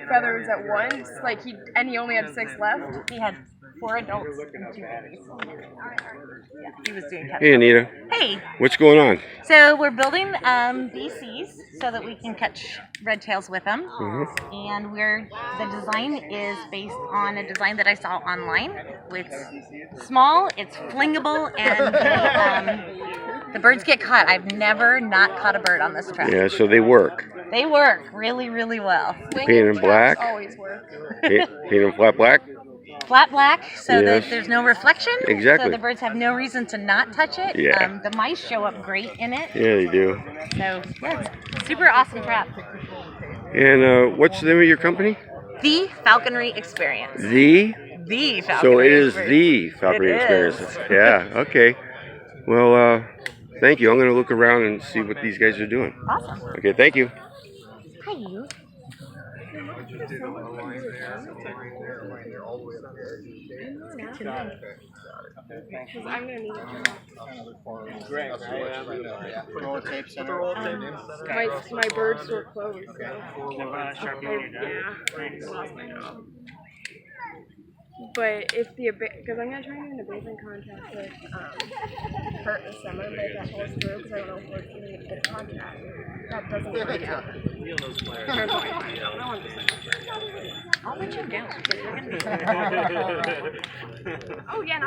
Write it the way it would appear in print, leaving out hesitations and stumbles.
feathers at once. Like he only had 6 left. He had 4 adults and 2 babies. Yeah, he was doing catch. Hey, Anita. Hey. What's going on? So we're building BCs so that we can catch red tails with them. And the design is based on a design that I saw online. It's small, it's flingable, and the birds get caught. I've never not caught a bird on this trap. Yeah, so they work. They work really, really well. Painted in black. Always work. Painted in flat black. Flat black, so that there's no reflection. Exactly. So the birds have no reason to not touch it. Yeah. The mice show up great in it. Yeah, they do. So yeah, it's super awesome trap. And what's the name of your company? The Falconry Experience. The Falconry So it is Experience. the Falconry Experience. Yeah, okay. Well, thank you. I'm going to look around and see what these guys are doing. Awesome. Okay, thank you. Hi, you. Because I'm gonna need it. My bird store closed. But if because I'm gonna try and get an abasement contract with Kurt this summer, but that falls through because I don't know if we're getting a good contract. That doesn't work out. I'll let you down because you're gonna be. Oh yeah, and I